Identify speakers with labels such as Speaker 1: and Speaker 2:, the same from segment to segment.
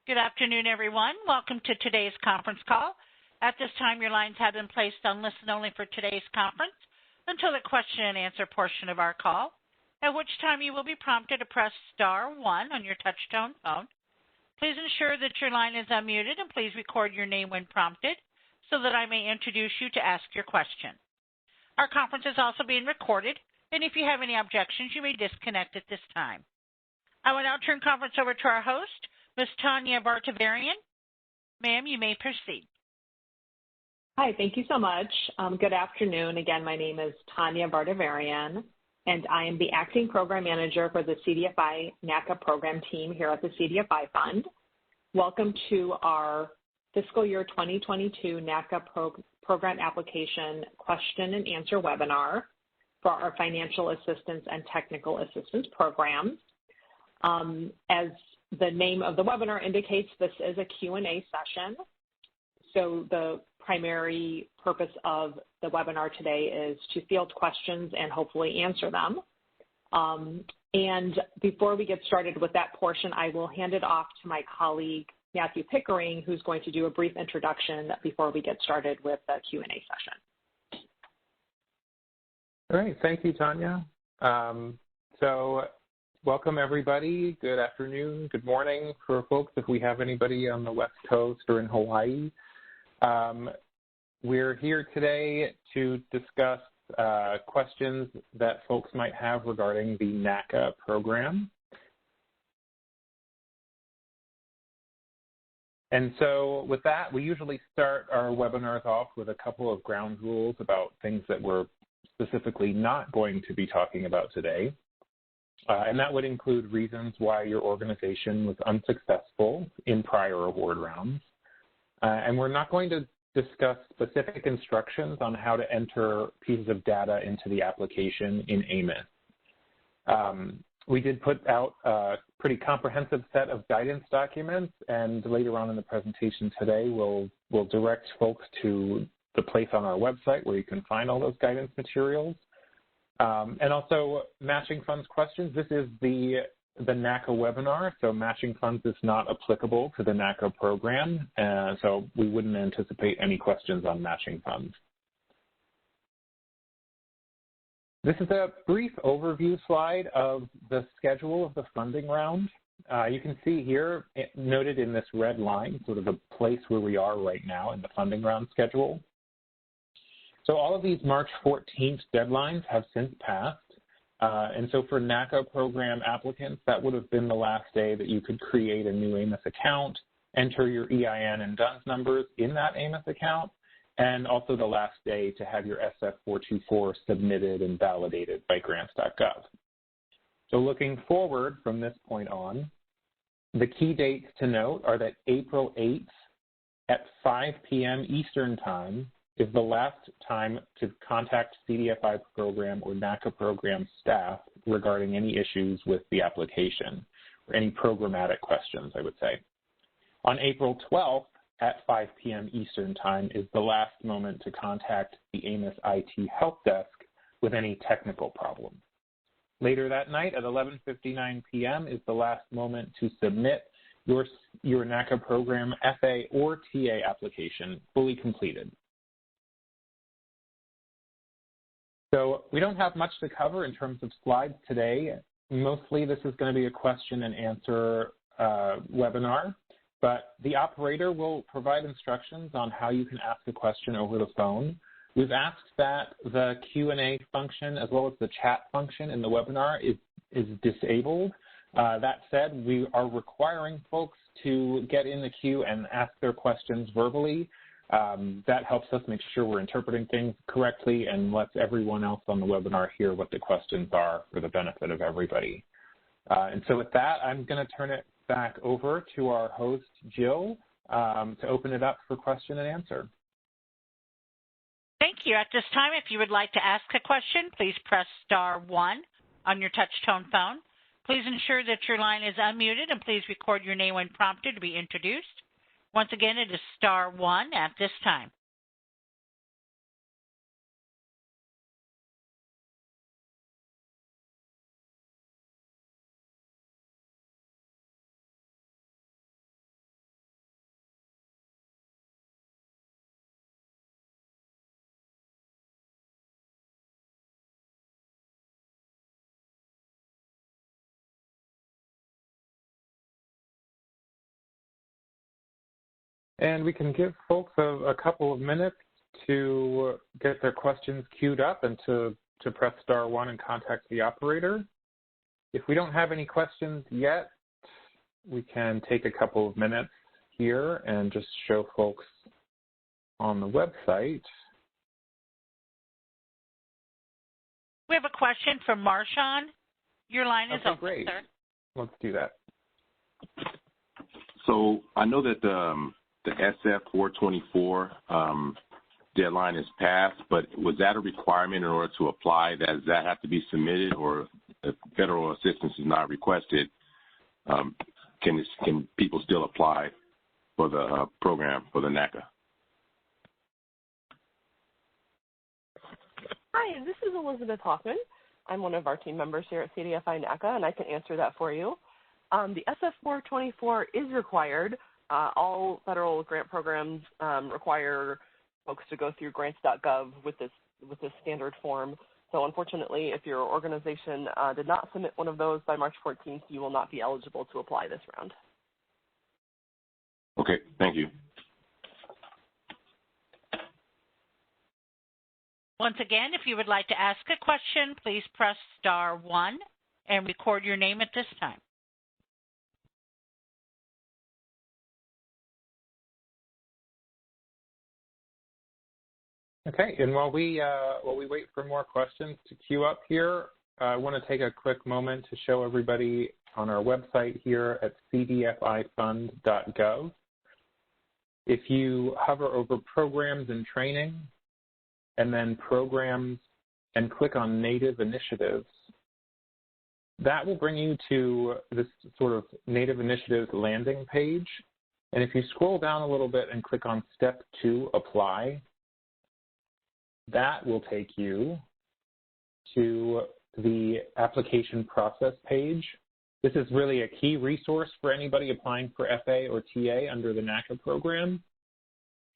Speaker 1: Good afternoon, everyone. Welcome to today's conference call. At this time, your lines have been placed on listen only for today's conference until the question and answer portion of our call, at which time you will be prompted to press star one on your touch-tone phone. Please ensure that your line is unmuted and please record your name when prompted so that I may introduce you to ask your question. Our conference is also being recorded, and if you have any objections, you may disconnect at this time. I will now turn conference over to our host, Ms. Tanya Bartavarian. Ma'am, you may proceed.
Speaker 2: Hi, thank you so much. Good afternoon. Again, my name is Tanya Bartavarian, and I am the Acting Program Manager for the CDFI NACA program team here at the CDFI Fund. Welcome to our fiscal year 2022 NACA program application question and answer webinar for our financial assistance and technical assistance programs. As the name of the webinar indicates, this is a Q&A session. So the primary purpose of the webinar today is to field questions and hopefully answer them. And before we get started with that portion, I will hand it off to my colleague, Matthew Pickering, who's going to do a brief introduction before we get started with the Q&A session.
Speaker 3: All right, thank you, Tanya. Welcome, everybody. Good afternoon, good morning for folks if we have anybody on the West Coast or in Hawaii. We're here today to discuss questions that folks might have regarding the NACA program. And so with that, we usually start our webinars off with a couple of ground rules about things that we're specifically not going to be talking about today. And that would include reasons why your organization was unsuccessful in prior award rounds. And we're not going to discuss specific instructions on how to enter pieces of data into the application in AMIS. We did put out a pretty comprehensive set of guidance documents, and later on in the presentation today, we'll direct folks to the place on our website where you can find all those guidance materials. And also matching funds questions. This is the NACA webinar, so matching funds is not applicable to the NACA program, so we wouldn't anticipate any questions on matching funds. This is a brief overview slide of the schedule of the funding round. You can see here, noted in this red line, sort of the place where we are right now in the funding round schedule. So all of these March 14th deadlines have since passed. And so for NACA program applicants, that would have been the last day that you could create a new AMIS account, enter your EIN and DUNS numbers in that AMIS account, and also the last day to have your SF-424 submitted and validated by grants.gov. So looking forward from this point on, the key dates to note are that April 8th at 5 p.m. Eastern Time is the last time to contact CDFI program or NACA program staff regarding any issues with the application or any programmatic questions, I would say. On April 12th at 5 p.m. Eastern Time is the last moment to contact the AMIS IT help desk with any technical problem. Later that night at 11:59 p.m. is the last moment to submit your NACA program FA or TA application fully completed. So we don't have much to cover in terms of slides today. Mostly this is going to be a question and answer webinar, but the operator will provide instructions on how you can ask a question over the phone. We've asked that the Q&A function as well as the chat function in the webinar is disabled. That said, we are requiring folks to get in the queue and ask their questions verbally. That helps us make sure we're interpreting things correctly and lets everyone else on the webinar hear what the questions are for the benefit of everybody. And so with that, I'm going to turn it back over to our host, Jill, to open it up for question and answer.
Speaker 1: Thank you. At this time, if you would like to ask a question, please press star one on your touch-tone phone. Please ensure that your line is unmuted and please record your name when prompted to be introduced. Once again, it is star one at this time.
Speaker 3: And we can give folks a couple of minutes to get their questions queued up and to press *1 and contact the operator. If we don't have any questions yet, we can take a couple of minutes here and just show folks on the website.
Speaker 1: We have a question from Marshawn. Your line is open,
Speaker 3: great.
Speaker 1: sir.
Speaker 3: Let's do that.
Speaker 4: So I know that the SF 424 deadline is passed, but was that a requirement in order to apply? Does that have to be submitted, or if federal assistance is not requested, can people still apply for the program for the NACA?
Speaker 5: Hi, this is Elizabeth Hoffman. I'm one of our team members here at CDFI NACA, and I can answer that for you. The SF 424 is required. All federal grant programs require folks to go through grants.gov with this standard form. So unfortunately, if your organization did not submit one of those by March 14th, you will not be eligible to apply this round.
Speaker 4: Okay, thank you.
Speaker 1: Once again, if you would like to ask a question, please press *1 and record your name at this time.
Speaker 3: Okay, and while we wait for more questions to queue up here, I want to take a quick moment to show everybody on our website here at cdfifund.gov. If you hover over Programs and Training, and then Programs, and click on Native Initiatives, that will bring you to this sort of Native Initiatives landing page. And if you scroll down a little bit and click on Step 2, Apply, that will take you to the application process page. This is really a key resource for anybody applying for FA or TA under the NACA program.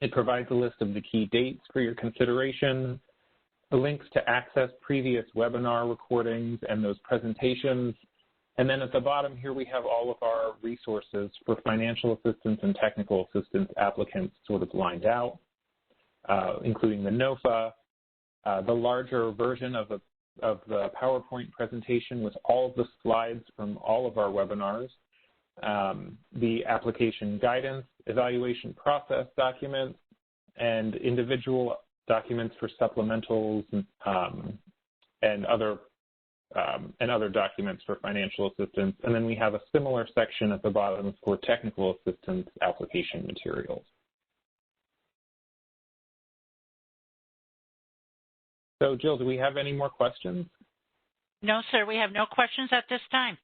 Speaker 3: It provides a list of the key dates for your consideration, links to access previous webinar recordings and those presentations. And then at the bottom here, we have all of our resources for financial assistance and technical assistance applicants sort of lined out, including the NOFA, the larger version of the PowerPoint presentation with all of the slides from all of our webinars, the application guidance, evaluation process documents, and individual documents for supplementals and other documents for financial assistance. And then we have a similar section at the bottom for technical assistance application materials. So, Jill, do we have any more questions?
Speaker 1: No, sir, we have no questions at this time.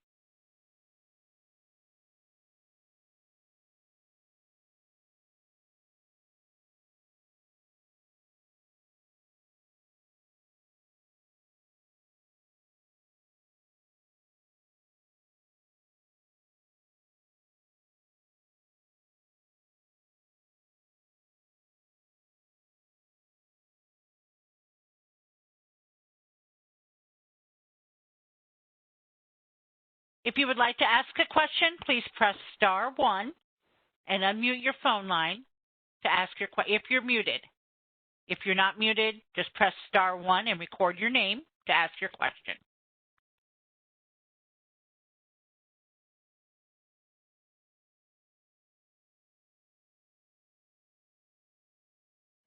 Speaker 1: If you would like to ask a question, please press *1 and unmute your phone line to ask your question if you're muted. If you're not muted, just press *1 and record your name to ask your question.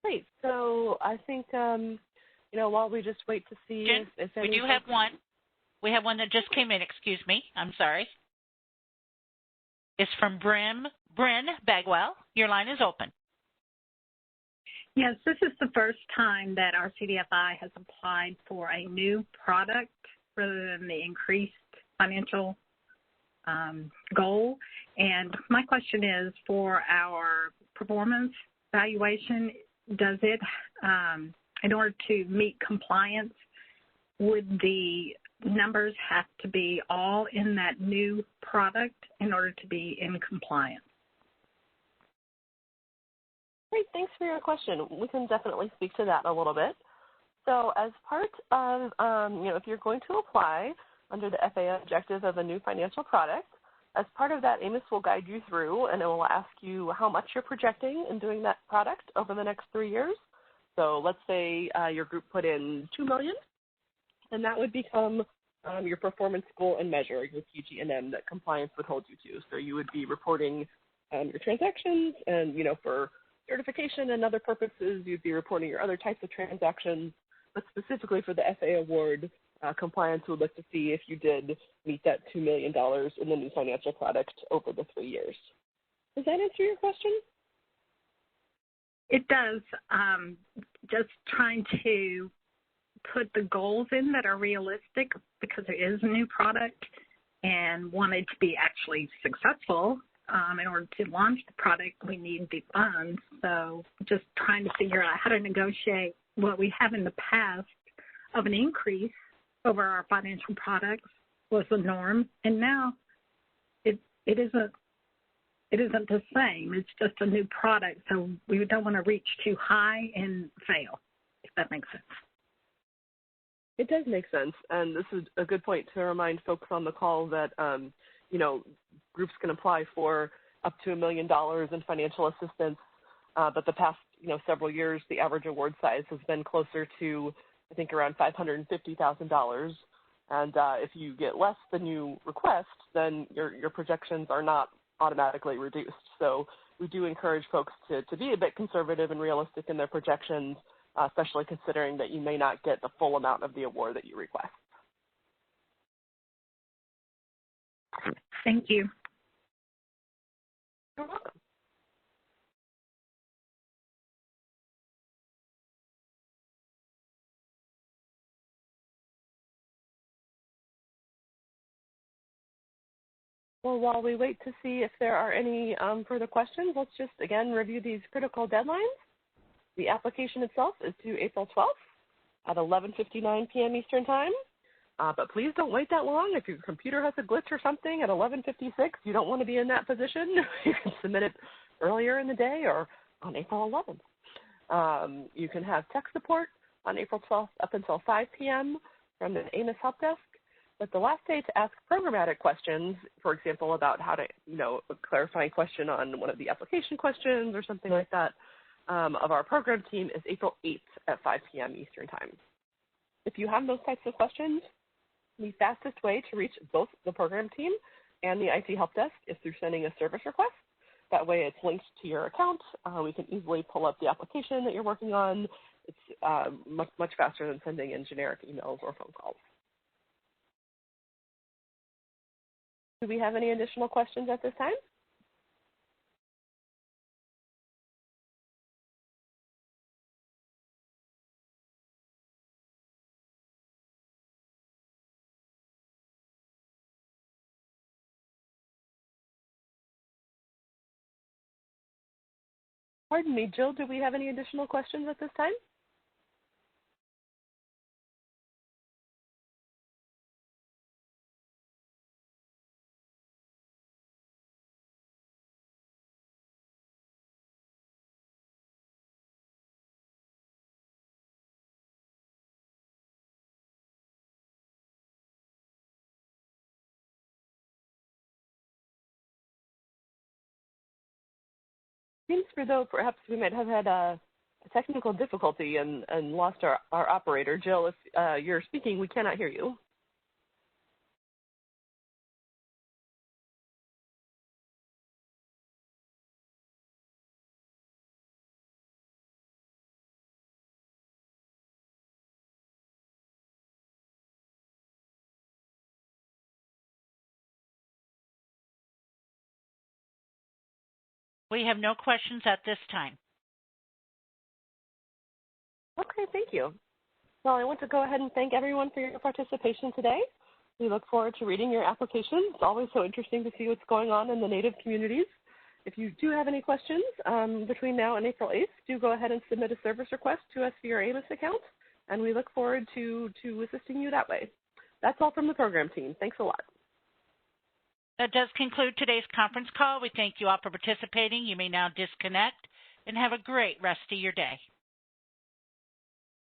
Speaker 5: Great. So I think, while we just wait to see if any...
Speaker 1: We do have one. We have one that just came in. Excuse me. I'm sorry. It's from Bryn Bagwell. Your line is open.
Speaker 6: Yes, this is the first time that our CDFI has applied for a new product rather than the increased financial goal. And my question is, for our performance valuation, does it, in order to meet compliance, would the numbers have to be all in that new product in order to be in compliance?
Speaker 5: Great, thanks for your question. We can definitely speak to that a little bit. So as part of, if you're going to apply under the FAA objective of a new financial product, As part of that, Amos will guide you through, and it will ask you how much you're projecting in doing that product over the next 3 years. So let's say your group put in $2 million, and that would become your performance goal and measure, your PG&M that compliance would hold you to. So you would be reporting your transactions, and for certification and other purposes, you'd be reporting your other types of transactions. But specifically for the FA award, compliance would look to see if you did meet that $2 million in the new financial product over the 3 years. Does that answer your question?
Speaker 6: It does. Just trying to put the goals in that are realistic because it is a new product and wanted to be actually successful. In order to launch the product, we need the funds. So just trying to figure out how to negotiate what we have in the past of an increase over our financial products was the norm, and now it isn't the same. It's just a new product, so we don't want to reach too high and fail, if that makes sense.
Speaker 5: It does make sense, and this is a good point to remind folks on the call that groups can apply for up to $1 million in financial assistance, but the past several years, the average award size has been closer to, I think, around $550,000. And if you get less than you request, then your projections are not automatically reduced. So we do encourage folks to be a bit conservative and realistic in their projections, especially considering that you may not get the full amount of the award that you request.
Speaker 6: Thank you.
Speaker 5: You're welcome. Well, while we wait to see if there are any further questions, let's just, again, review these critical deadlines. The application itself is due April 12th at 11:59 p.m. Eastern Time. But please don't wait that long. If your computer has a glitch or something at 11:56, you don't want to be in that position. You can submit it earlier in the day or on April 11th. You can have tech support on April 12th up until 5 p.m. from the Amos Help Desk. But the last day to ask programmatic questions, for example, about how to, a clarifying question on one of the application questions or something like that, of our program team is April 8th at 5 p.m. Eastern Time. If you have those types of questions, the fastest way to reach both the program team and the IT Help Desk is through sending a service request. That way it's linked to your account. We can easily pull up the application that you're working on. It's much faster than sending in generic emails or phone calls. Do we have any additional questions at this time? Pardon me, Jill, do we have any additional questions at this time? Seems as though perhaps we might have had a technical difficulty and lost our operator. Jill, if you're speaking, we cannot hear you.
Speaker 1: We have no questions at this time.
Speaker 5: Okay, thank you. Well, I want to go ahead and thank everyone for your participation today. We look forward to reading your application. It's always so interesting to see what's going on in the Native communities. If you do have any questions between now and April 8th, do go ahead and submit a service request to us via your Amos account, and we look forward to assisting you that way. That's all from the program team. Thanks a lot.
Speaker 1: That does conclude today's conference call. We thank you all for participating. You may now disconnect and have a great rest of your day.